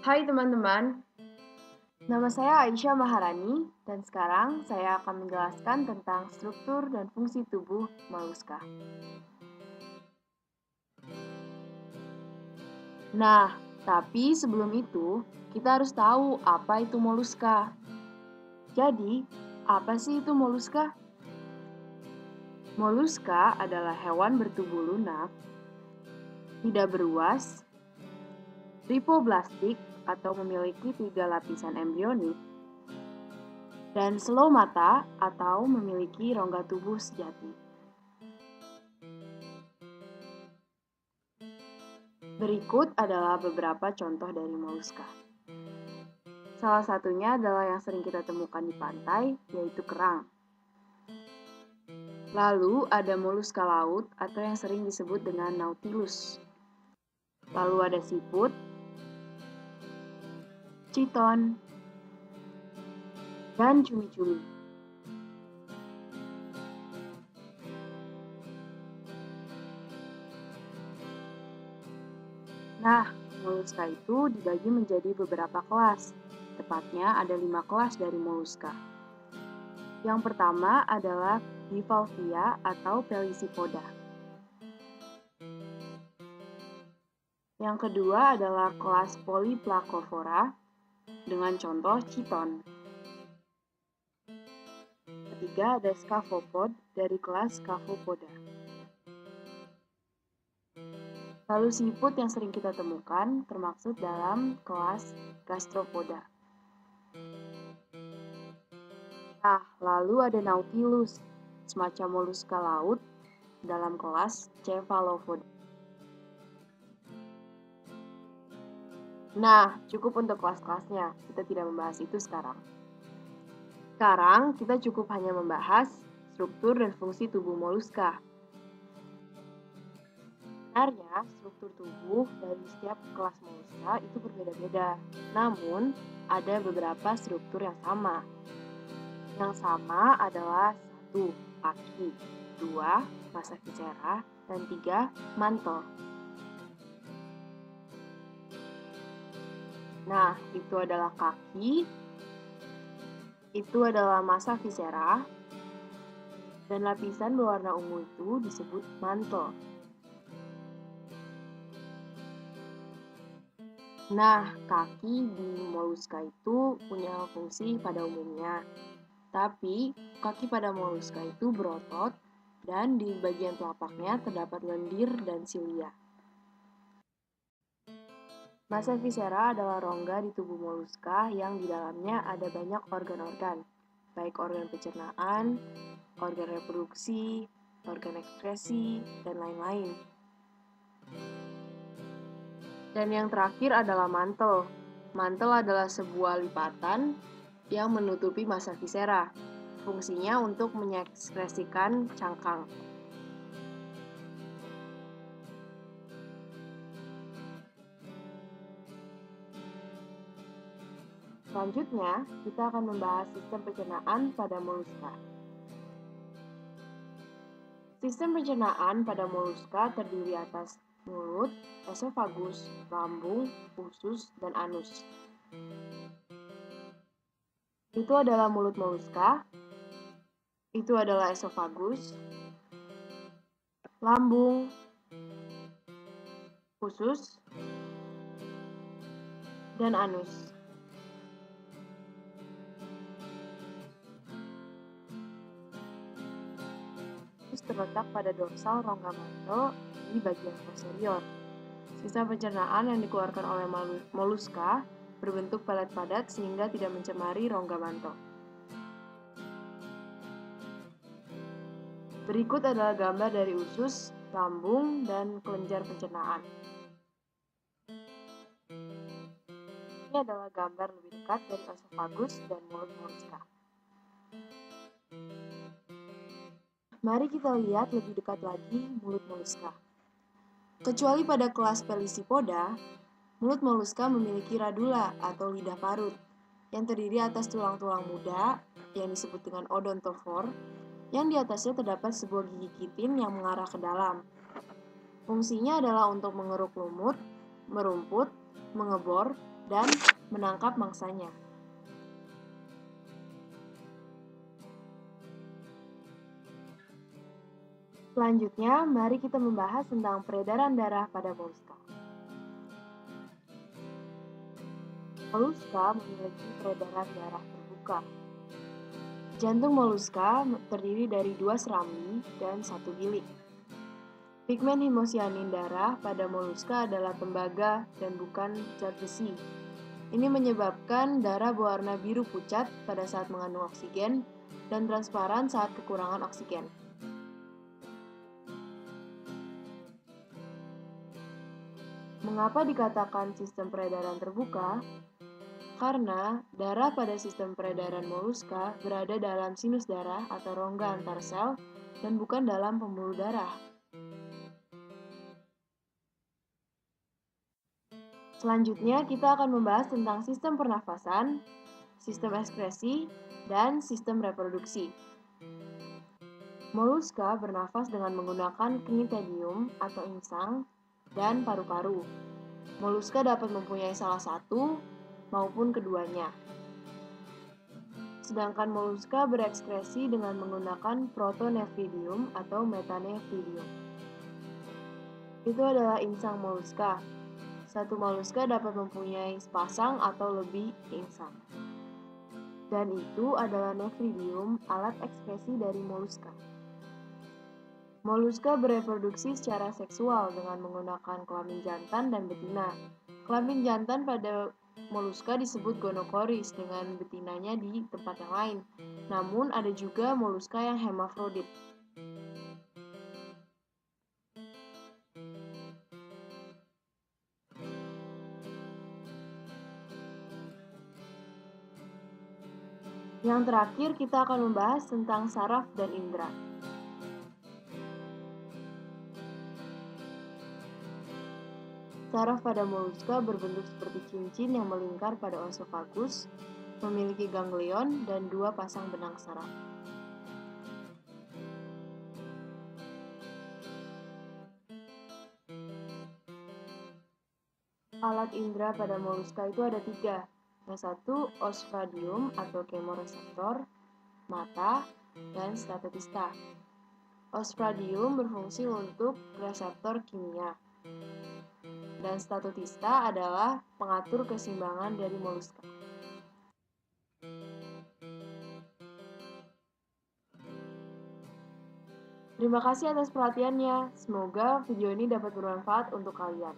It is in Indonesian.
Hai teman-teman, nama saya Aisyah Maharani dan sekarang saya akan menjelaskan tentang struktur dan fungsi tubuh moluska. Nah, tapi sebelum itu kita harus tahu apa itu moluska. Jadi, apa sih itu moluska? Moluska adalah hewan bertubuh lunak, tidak beruas, ripoblastik atau memiliki 3 lapisan embrionik, dan slow mata atau memiliki rongga tubuh sejati. Berikut adalah beberapa contoh dari moluska. Salah satunya adalah yang sering kita temukan di pantai, yaitu kerang. Lalu ada moluska laut atau yang sering disebut dengan nautilus. Lalu ada siput, chiton, dan cumi-cumi. Nah, moluska itu dibagi menjadi beberapa kelas. Tepatnya ada 5 kelas dari moluska. Yang pertama adalah bivalvia atau Pelecypoda. Yang kedua adalah kelas Polyplacovora dengan contoh chiton. Ketiga ada Scaphopods dari kelas Scaphopoda. Lalu siput yang sering kita temukan termasuk dalam kelas Gastropoda. Nah, lalu ada nautilus, semacam moluska laut dalam kelas Cephalopoda. Nah, cukup untuk kelas-kelasnya, kita tidak membahas itu sekarang. Sekarang kita cukup hanya membahas struktur dan fungsi tubuh moluska. Sebenarnya, struktur tubuh dari setiap kelas moluska itu berbeda-beda. Namun, ada beberapa struktur yang sama. Yang sama adalah 1. Kaki, 2. Massa viscera, dan 3. Mantel. Nah, itu adalah kaki, itu adalah massa viscera, dan lapisan berwarna ungu itu disebut mantel. Nah, kaki di moluska itu punya fungsi pada umumnya. Tapi, kaki pada moluska itu berotot dan di bagian telapaknya terdapat lendir dan silia. Massa viscera adalah rongga di tubuh moluska yang di dalamnya ada banyak organ-organ, baik organ pencernaan, organ reproduksi, organ ekskresi, dan lain-lain. Dan yang terakhir adalah mantel. Mantel adalah sebuah lipatan yang menutupi massa viscera. Fungsinya untuk mengekskresikan cangkang. Selanjutnya, kita akan membahas sistem pencernaan pada moluska. Sistem pencernaan pada moluska terdiri atas mulut, esofagus, lambung, usus, dan anus. Itu adalah mulut moluska, itu adalah esofagus, lambung, usus, dan anus. Terletak pada dorsal rongga mantel di bagian posterior. Sistem pencernaan yang dikeluarkan oleh moluska berbentuk pelet padat sehingga tidak mencemari rongga mantel. Berikut adalah gambar dari usus, lambung, dan kelenjar pencernaan. Ini adalah gambar lebih dekat dari esofagus dan mulut moluska. Mari kita lihat lebih dekat lagi mulut moluska. Kecuali pada kelas Pelecypoda, mulut moluska memiliki radula atau lidah parut yang terdiri atas tulang-tulang muda yang disebut dengan odontofor, yang di atasnya terdapat sebuah gigi kitin yang mengarah ke dalam. Fungsinya adalah untuk mengeruk lumut, merumput, mengebor, dan menangkap mangsanya. Selanjutnya, mari kita membahas tentang peredaran darah pada moluska. Moluska memiliki peredaran darah terbuka. Jantung moluska terdiri dari 2 serambi dan 1 bilik. Pigmen hemosianin darah pada moluska adalah tembaga dan bukan zat besi. Ini menyebabkan darah berwarna biru pucat pada saat mengandung oksigen dan transparan saat kekurangan oksigen. Mengapa dikatakan sistem peredaran terbuka? Karena darah pada sistem peredaran moluska berada dalam sinus darah atau rongga antar sel dan bukan dalam pembuluh darah. Selanjutnya, kita akan membahas tentang sistem pernafasan, sistem ekskresi, dan sistem reproduksi. Moluska bernafas dengan menggunakan knitedium atau insang dan paru-paru. Moluska dapat mempunyai salah satu maupun keduanya. Sedangkan moluska berekskresi dengan menggunakan protonefridium atau metanefridium. Itu adalah insang moluska. Satu moluska dapat mempunyai sepasang atau lebih insang. Dan itu adalah nefridium, alat ekskresi dari moluska. Moluska bereproduksi secara seksual dengan menggunakan kelamin jantan dan betina. Kelamin jantan pada moluska disebut gonokoris dengan betinanya di tempat yang lain. Namun ada juga moluska yang hermafrodit. Yang terakhir kita akan membahas tentang saraf dan indera. Saraf pada moluska berbentuk seperti cincin yang melingkar pada osofagus, memiliki ganglion dan 2 pasang benang saraf. Alat indera pada moluska itu ada 3. Yang satu, osphradium atau kemoreseptor, mata, dan statotista. Osphradium berfungsi untuk reseptor kimia. Dan statotista adalah pengatur keseimbangan dari moluska. Terima kasih atas perhatiannya. Semoga video ini dapat bermanfaat untuk kalian.